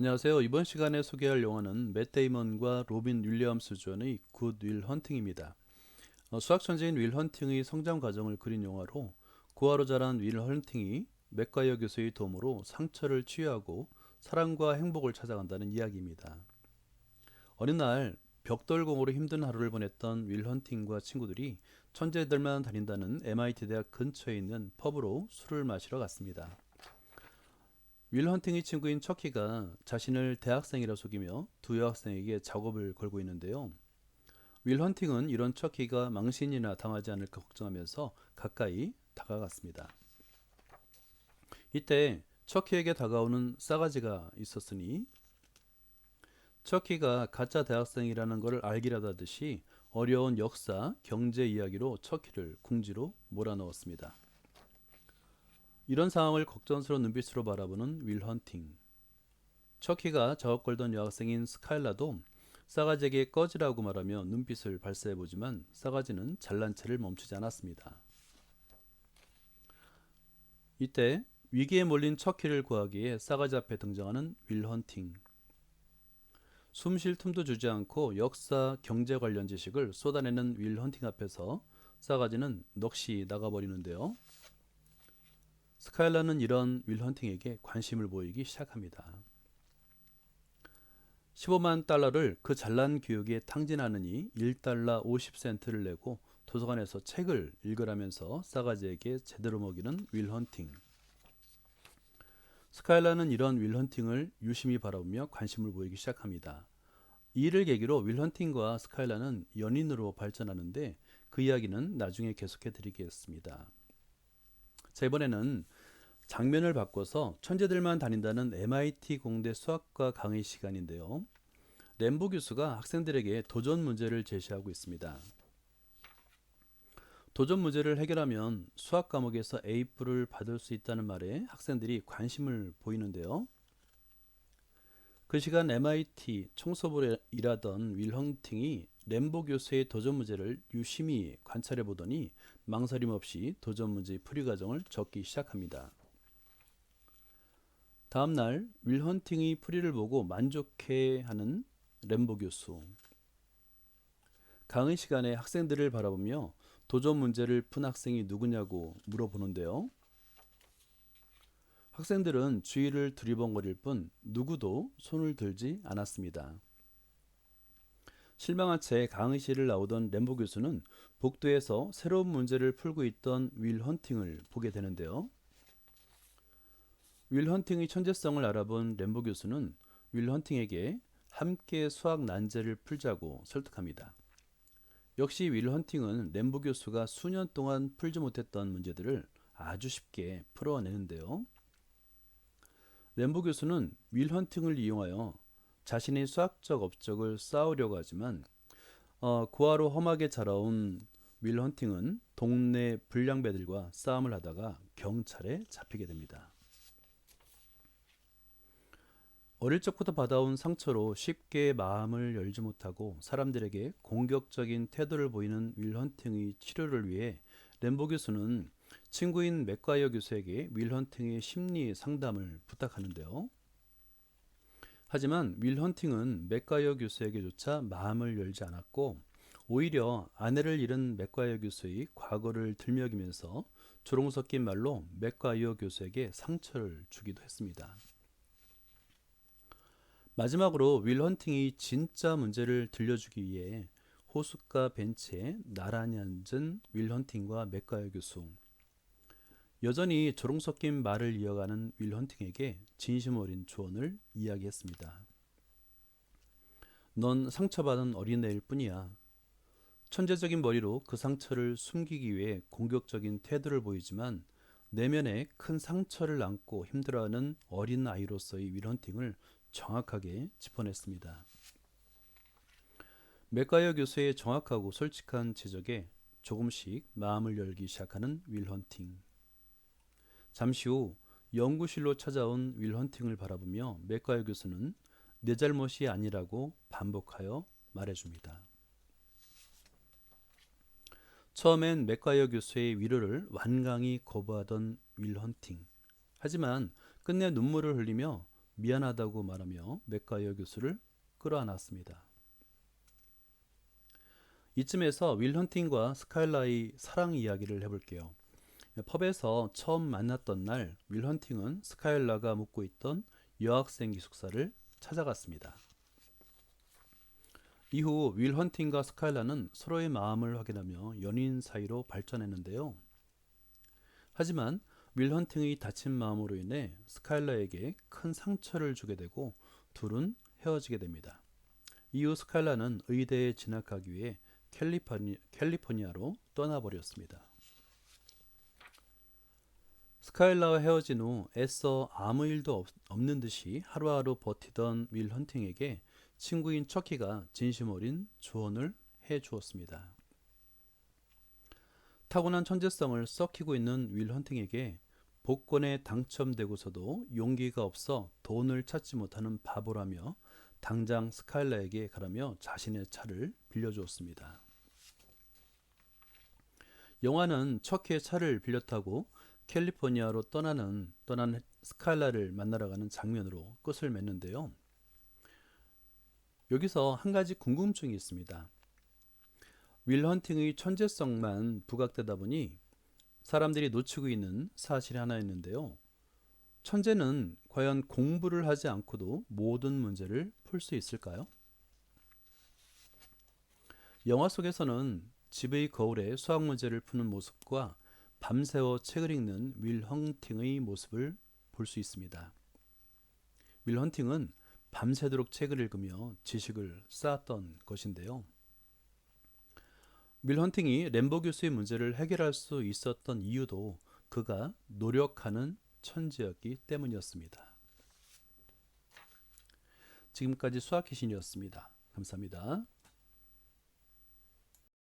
안녕하세요. 이번 시간에 소개할 영화는 맷 데이먼과 로빈 윌리엄스 주연의 굿 윌 헌팅입니다. 수학 천재인 윌 헌팅의 성장 과정을 그린 영화로 고아로 자란 윌 헌팅이 맥과이어 교수의 도움으로 상처를 치유하고 사랑과 행복을 찾아간다는 이야기입니다. 어느 날 벽돌공으로 힘든 하루를 보냈던 윌 헌팅과 친구들이 천재들만 다닌다는 MIT 대학 근처에 있는 펍으로 술을 마시러 갔습니다. 윌 헌팅의 친구인 척키가 자신을 대학생이라 속이며 두 여학생에게 작업을 걸고 있는데요. 윌 헌팅은 이런 척키가 망신이나 당하지 않을까 걱정하면서 가까이 다가갔습니다. 이때 척키에게 다가오는 싸가지가 있었으니 척키가 가짜 대학생이라는 것을 알기라도 하듯이 어려운 역사, 경제 이야기로 척키를 궁지로 몰아넣었습니다. 이런 상황을 걱정스러운 눈빛으로 바라보는 윌 헌팅. 척키가 작업 걸던 여학생인 스카일라도 싸가지에게 꺼지라고 말하며 눈빛을 발사해보지만 싸가지는 잘난 체를 멈추지 않았습니다. 이때 위기에 몰린 척키를 구하기에 싸가지 앞에 등장하는 윌 헌팅. 숨 쉴 틈도 주지 않고 역사, 경제 관련 지식을 쏟아내는 윌 헌팅 앞에서 싸가지는 넋이 나가버리는데요. 스카일라는 이런 윌 헌팅에게 관심을 보이기 시작합니다. 15만 달러를 그 잘난 교육에 탕진하느니 1달러 50센트를 내고 도서관에서 책을 읽으라면서 싸가지에게 제대로 먹이는 윌 헌팅. 스카일라는 이런 윌 헌팅을 유심히 바라보며 관심을 보이기 시작합니다. 이 일을 계기로 윌 헌팅과 스카일라는 연인으로 발전하는데 그 이야기는 나중에 계속해 드리겠습니다. 자, 이번에는 장면을 바꿔서 천재들만 다닌다는 MIT 공대 수학과 강의 시간인데요. 램보 교수가 학생들에게 도전 문제를 제시하고 있습니다. 도전 문제를 해결하면 수학 과목에서 A뿔을 받을 수 있다는 말에 학생들이 관심을 보이는데요. 그 시간 MIT 총수로 일하던 윌 헌팅이 램보 교수의 도전 문제를 유심히 관찰해 보더니 망설임 없이 도전 문제의 풀이 과정을 적기 시작합니다. 다음날 윌 헌팅이 풀이를 보고 만족해하는 램보 교수. 강의 시간에 학생들을 바라보며 도전 문제를 푼 학생이 누구냐고 물어보는데요. 학생들은 주위를 두리번거릴 뿐 누구도 손을 들지 않았습니다. 실망한 채 강의실을 나오던 램보 교수는 복도에서 새로운 문제를 풀고 있던 윌 헌팅을 보게 되는데요. 윌 헌팅의 천재성을 알아본 램보 교수는 윌 헌팅에게 함께 수학 난제를 풀자고 설득합니다. 역시 윌 헌팅은 램보 교수가 수년 동안 풀지 못했던 문제들을 아주 쉽게 풀어내는데요. 램보 교수는 윌 헌팅을 이용하여 자신의 수학적 업적을 쌓으려고 하지만 고아로 험하게 자라온 윌 헌팅은 동네 불량배들과 싸움을 하다가 경찰에 잡히게 됩니다. 어릴 적부터 받아온 상처로 쉽게 마음을 열지 못하고 사람들에게 공격적인 태도를 보이는 윌 헌팅의 치료를 위해 램보 교수는 친구인 맥과이어 교수에게 윌 헌팅의 심리 상담을 부탁하는데요. 하지만 윌 헌팅은 맥과이어 교수에게조차 마음을 열지 않았고 오히려 아내를 잃은 맥과이어 교수의 과거를 들먹이면서 조롱 섞인 말로 맥과이어 교수에게 상처를 주기도 했습니다. 마지막으로 윌 헌팅이 진짜 문제를 들려주기 위해 호숫가 벤치에 나란히 앉은 윌 헌팅과 맥과이어 교수. 여전히 조롱 섞인 말을 이어가는 윌 헌팅에게 진심 어린 조언을 이야기했습니다. 넌 상처받은 어린애일 뿐이야. 천재적인 머리로 그 상처를 숨기기 위해 공격적인 태도를 보이지만 내면에 큰 상처를 안고 힘들어하는 어린 아이로서의 윌 헌팅을 정확하게 짚어냈습니다. 맥과이어 교수의 정확하고 솔직한 지적에 조금씩 마음을 열기 시작하는 윌 헌팅. 잠시 후 연구실로 찾아온 윌 헌팅을 바라보며 맥과이어 교수는 내 잘못이 아니라고 반복하여 말해줍니다. 처음엔 맥과이어 교수의 위로를 완강히 거부하던 윌 헌팅. 하지만 끝내 눈물을 흘리며 미안하다고 말하며 맥가이어 교수를 끌어안았습니다. 이쯤에서 윌 헌팅과 스카일라의 사랑 이야기를 해볼게요. 펍에서 처음 만났던 날 윌 헌팅은 스카일라가 묵고 있던 여학생 기숙사를 찾아갔습니다. 이후 윌 헌팅과 스카일라는 서로의 마음을 확인하며 연인 사이로 발전했는데요. 하지만 윌 헌팅의 다친 마음으로 인해 스카일라에게 큰 상처를 주게 되고 둘은 헤어지게 됩니다. 이후 스카일라는 의대에 진학하기 위해 캘리포니아로 떠나버렸습니다. 스카일라와 헤어진 후 애써 아무 일도 없는 듯이 하루하루 버티던 윌 헌팅에게 친구인 척키가 진심 어린 조언을 해주었습니다. 타고난 천재성을 썩히고 있는 윌 헌팅에게 복권에 당첨되고서도 용기가 없어 돈을 찾지 못하는 바보라며 당장 스카일라에게 가라며 자신의 차를 빌려주었습니다. 영화는 척키의 차를 빌려 타고 캘리포니아로 떠난 스카일라를 만나러 가는 장면으로 끝을 맺는데요. 여기서 한 가지 궁금증이 있습니다. 윌 헌팅의 천재성만 부각되다 보니 사람들이 놓치고 있는 사실이 하나 있는데요. 천재는 과연 공부를 하지 않고도 모든 문제를 풀 수 있을까요? 영화 속에서는 집의 거울에 수학 문제를 푸는 모습과 밤새워 책을 읽는 윌 헌팅의 모습을 볼 수 있습니다. 윌 헌팅은 밤새도록 책을 읽으며 지식을 쌓았던 것인데요. 윌 헌팅이 램보 교수의 문제를 해결할 수 있었던 이유도 그가 노력하는 천재였기 때문이었습니다. 지금까지 수학 귀신이었습니다. 감사합니다.